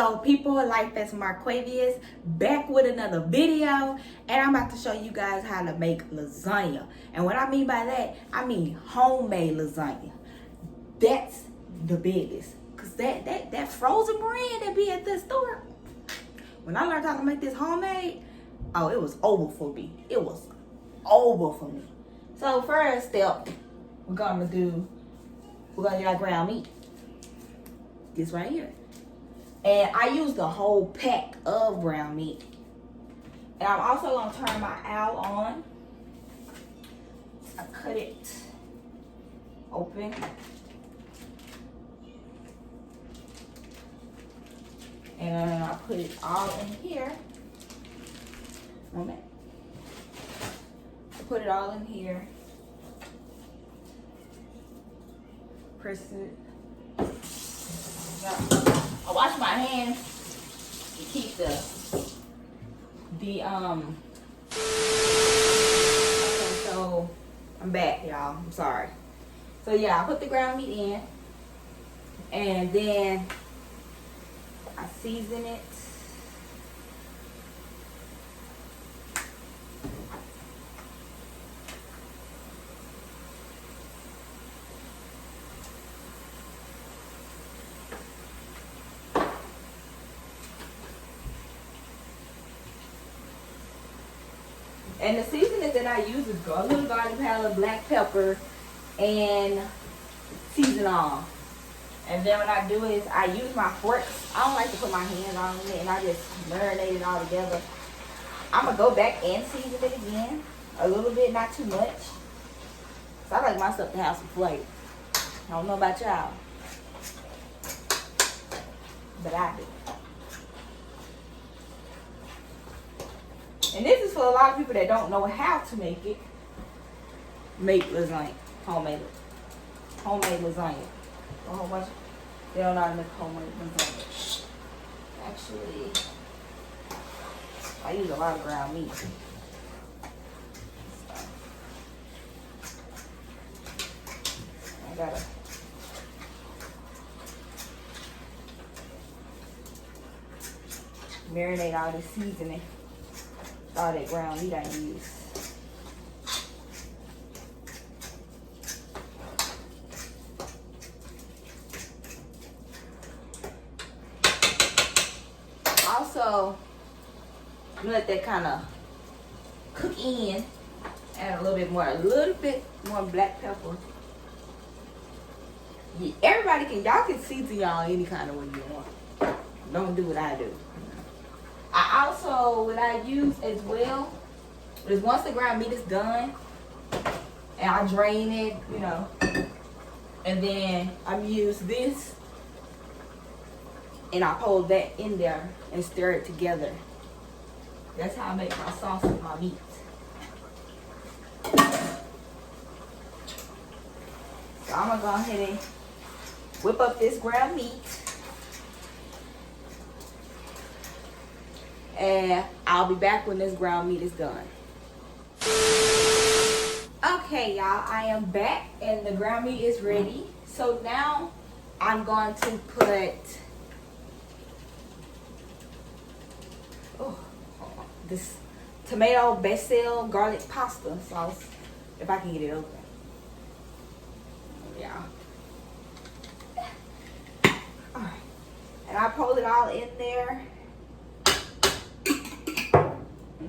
So people, like that's Marquavius, back with another video, and I'm about to show you guys how to make lasagna. And what I mean by that, I mean homemade lasagna. That's the biggest, cause that frozen bread that be at the store. When I learned how to make this homemade, oh, it was over for me. It was over for me. So first step, we're gonna do our ground meat. This right here. And I use the whole pack of ground meat. And I'm also gonna turn my owl on. I cut it open. And I put it all in here. Moment. I put it all in here. Press it. I wash my hands to keep the okay, so I'm back, y'all. I'm sorry. So yeah, I put the ground meat in, and then I season it. And the seasoning that I use is a little garlic powder, black pepper, and season all. And then what I do is I use my forks. I don't like to put my hands on it, and I just marinate it all together. I'm going to go back and season it again. A little bit, not too much. So I like my stuff to have some flavor. I don't know about y'all, but I do. And this is for a lot of people that don't know how to make it. Make lasagna. Homemade lasagna. A whole bunch. They don't know how to make homemade lasagna. Actually, I use a lot of ground meat. So, I gotta marinate all this seasoning. All that ground meat I use. Also, let that kind of cook in. Add a little bit more black pepper. Yeah, y'all can season y'all any kind of way you want. Don't do what I do. I also, what I use as well is once the ground meat is done, and I drain it, you know, and then I use this, and I pour that in there and stir it together. That's how I make my sauce with my meat. So I'm gonna go ahead and whip up this ground meat. And I'll be back when this ground meat is done. Okay, y'all, I am back and the ground meat is ready. So now I'm going to put this tomato basil garlic pasta sauce, if I can get it open. Yeah. All right, and I pour it all in there.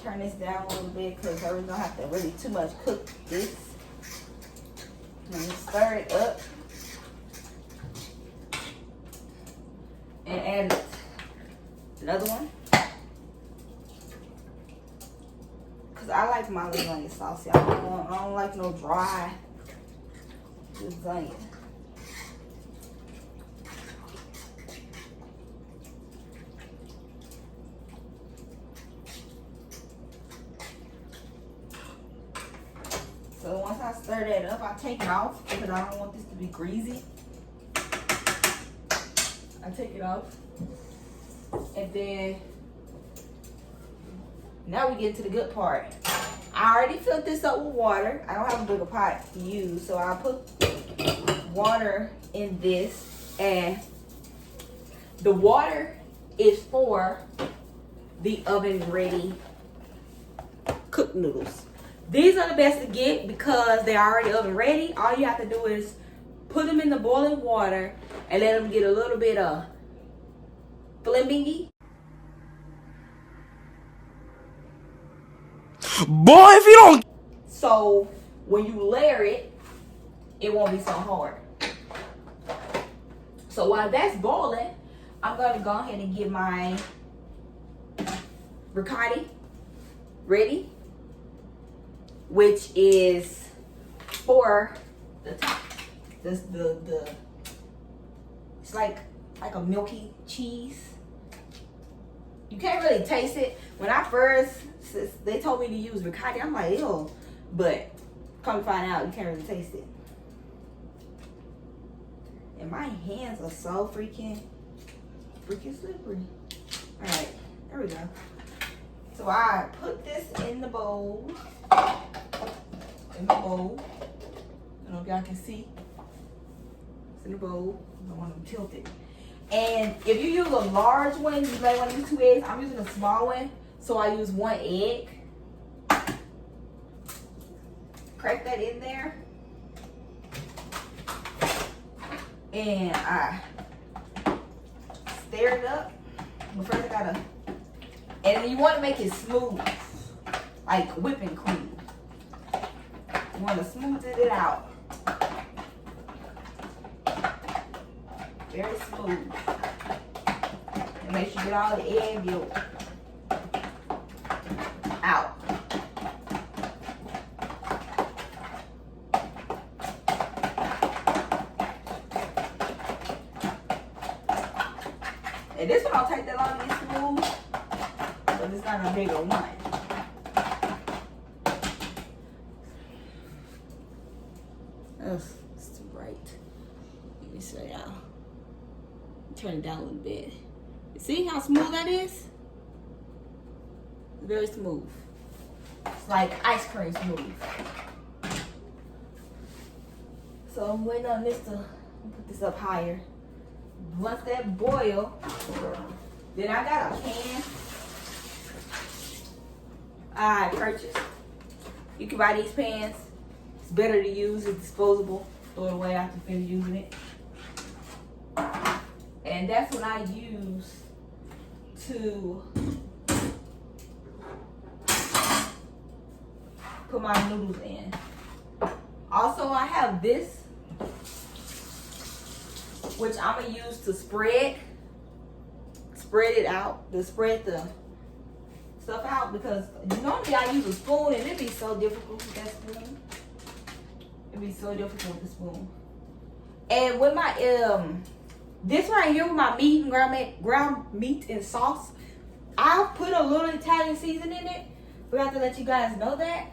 Turn this down a little bit because we're gonna have to really too much cook this. And stir it up and add another one because I like my lasagna sauce, y'all. I don't like no dry lasagna. So once I stir that up, I take it off because I don't want this to be greasy. I take it off. And then, now we get to the good part. I already filled this up with water. I don't have a bigger pot to use, so I put water in this, and the water is for the oven ready cooked noodles. These are the best to get because they're already oven ready. All you have to do is put them in the boiling water and let them get a little bit of flamingy. Boy, if you don't. So when you layer it, it won't be so hard. So while that's boiling, I'm going to go ahead and get my ricotta ready, which is for the top. The it's like a milky cheese. You can't really taste it. When I first, they told me to use ricotta, I'm like, ew. But come to find out, you can't really taste it. And my hands are so freaking slippery. All right, there we go. So I put this in the bowl. I don't know if y'all can see. It's in the bowl. I don't want them tilted. And if you use a large one, you may want to use 2 eggs. I'm using a small one, so I use 1 egg. Crack that in there. And I stir it up. But first I gotta, and you want to make it smooth, like whipping cream. You want to smooth it out. Very smooth. And make sure you get all the egg yolk out. And this one don't take that long to get smooth, but it's not a bigger one. It's too bright. Let me show y'all. Turn it down a little bit. See how smooth that is? Very smooth. It's like ice cream smooth. So I'm waiting on this to put this up higher. Once that boil, then I got a can I purchased. You can buy these pans. It's better to use. It's disposable. Throw it away after you finish using it. And that's what I use to put my noodles in. Also, I have this, which I'm gonna use to spread it out, to spread the stuff out, because normally I use a spoon and it'd be so difficult with that spoon. It'd be so difficult with the spoon. And with my this right here with my meat and ground meat and sauce, I put a little Italian seasoning in it. Forgot to let you guys know that,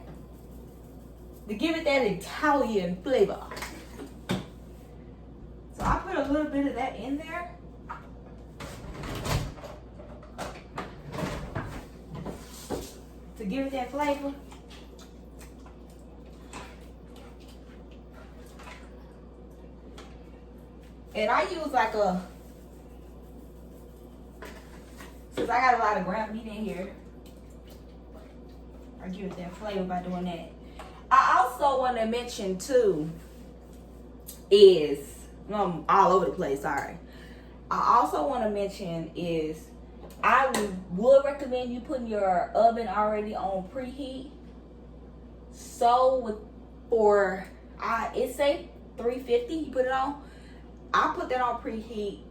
to give it that Italian flavor. So I put a little bit of that in there. To give it that flavor. And I use like since I got a lot of ground meat in here, I give it that flavor by doing that. I also want to mention too is, all over the place, sorry. I also want to mention is, I would recommend you putting your oven already on preheat. So it say 350, you put it on. I put that on preheat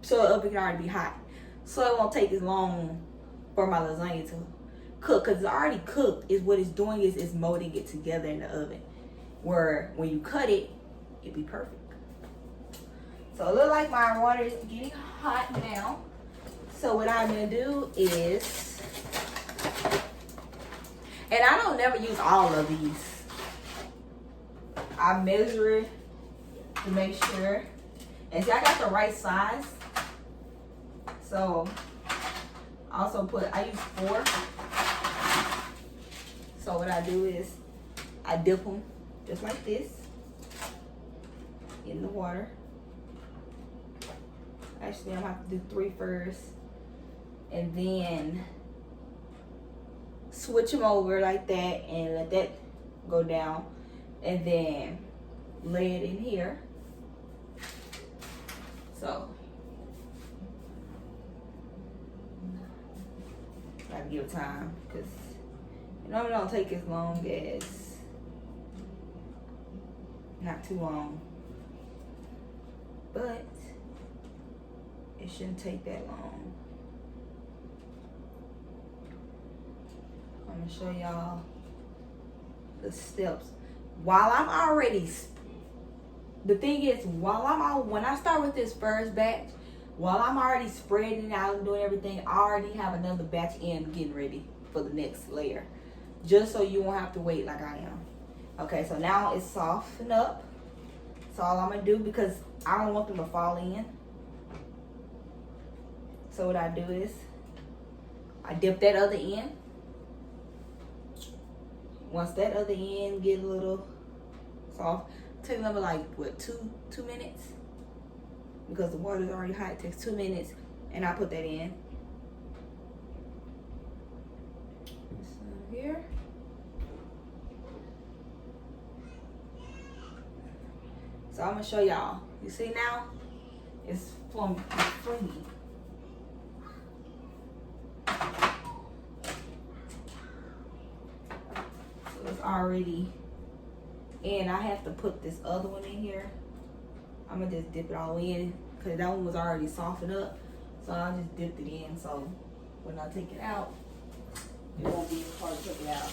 so the oven can already be hot. So it won't take as long for my lasagna to cook, because it's already cooked. Is what it's doing is it's molding it together in the oven. Where when you cut it, it'd be perfect. So it looks like my water is getting hot now. So what I'm gonna do is, and I don't never use all of these. I measure it to make sure. And see, I got the right size. So I use 4. So what I do is I dip them just like this in the water. Actually, I'm gonna have to do 3 first, and then switch them over like that, and let that go down, and then lay it in here. So gotta give it time, because it normally don't take as long as, not too long, but it shouldn't take that long. I'm gonna show y'all the steps. While I'm already, the thing is, when I start with this first batch, while I'm already spreading it out and doing everything, I already have another batch in getting ready for the next layer. Just so you won't have to wait like I am. Okay, so now it's softened up. That's all I'm gonna do, because I don't want them to fall in. So what I do is, I dip that other end. Once that other end get a little soft, take another like what, two minutes, because the water is already hot. It takes 2 minutes, and I put that in. So here. So I'm gonna show y'all. You see now, it's free. It's already in. I have to put this other one in here. I'm gonna just dip it all in, because that one was already softened up, so I just dipped it in, so when I take it out, it won't be as hard to take it out.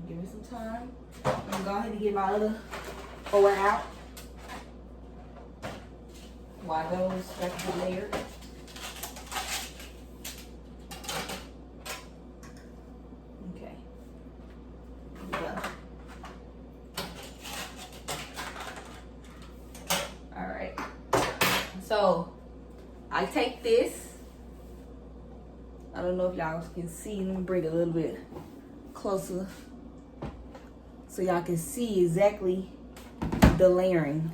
Give it some time. I'm gonna go ahead and get my other four out while those back to the layer. So I take this. I don't know if y'all can see. Let me bring it a little bit closer so y'all can see exactly the layering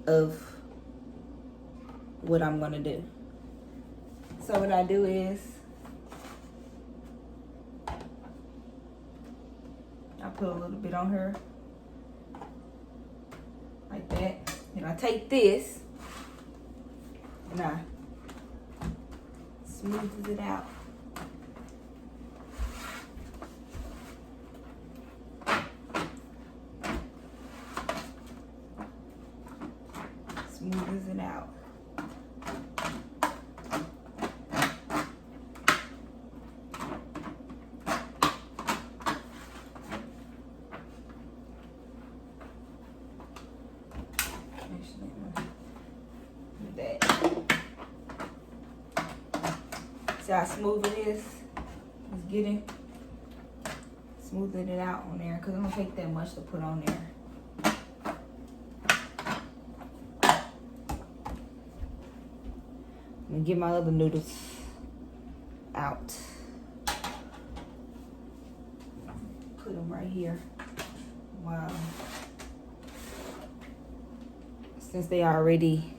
of what I'm gonna do. So what I do is I put a little bit on her like that. And I take this and I smooth it out. Smooths it out. See how smooth it is? It's getting smoothing it out on there, because I'm gonna take that much to put on there. I'm gonna get my other noodles out. Put them right here. Wow. Since they already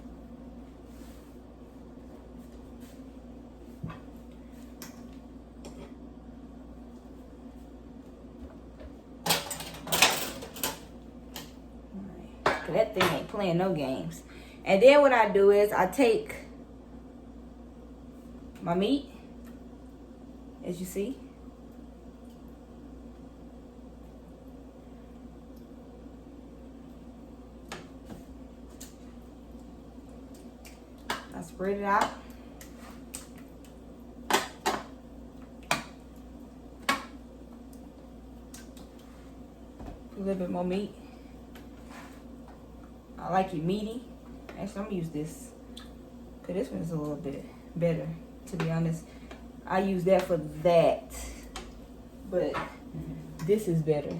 that thing ain't playing no games. And then what I do is I take my meat, as you see. I spread it out. A little bit more meat. I like it meaty. Actually, I'm gonna use this, because this one's a little bit better, to be honest. I use that for that, but this is better.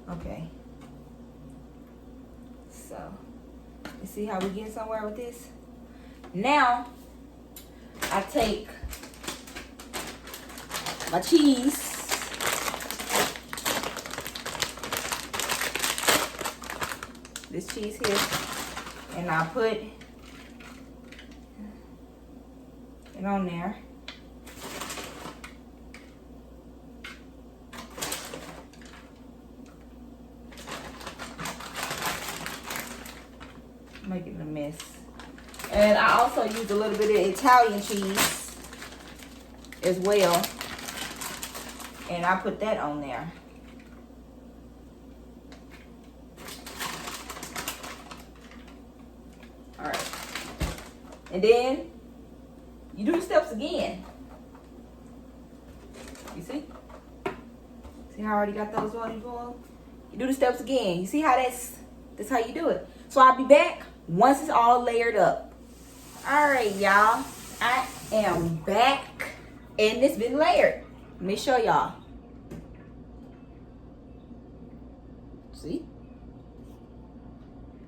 Okay. So, you see how we get somewhere with this? Now, I take my cheese. this cheese here, and I put it on there. Making a mess. And I also used a little bit of Italian cheese as well. And I put that on there. Alright. And then you do the steps again. You see? See how I already got those on going? You do the steps again. You see how that's how you do it. So I'll be back once it's all layered up. Alright, y'all. I am back. And it's been layered. Let me show y'all. See?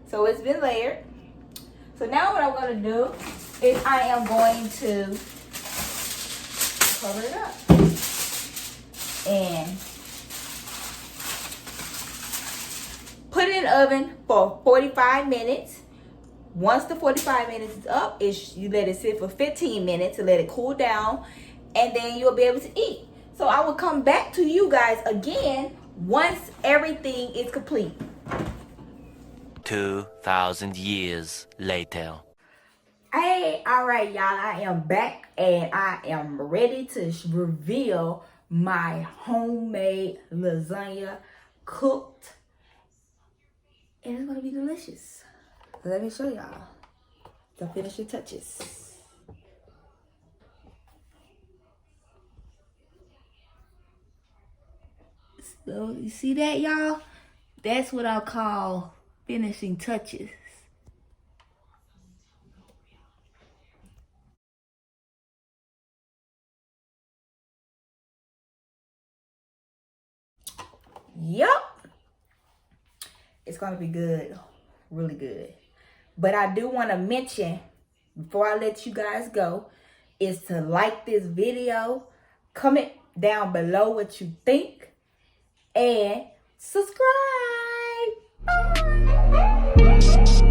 So it's been layered. So now what I'm going to do is I am going to cover it up. And put it in the oven for 45 minutes. Once the 45 minutes is up, you let it sit for 15 minutes to let it cool down. And then you'll be able to eat. So I will come back to you guys again once everything is complete. 2,000 years later. Hey, all right, y'all. I am back and I am ready to reveal my homemade lasagna cooked. And it's going to be delicious. Let me show y'all the finishing touches. So you see that, y'all? That's what I call finishing touches. Yup. It's going to be good. Really good. But I do want to mention, before I let you guys go, is to like this video, comment down below what you think, and subscribe. Bye.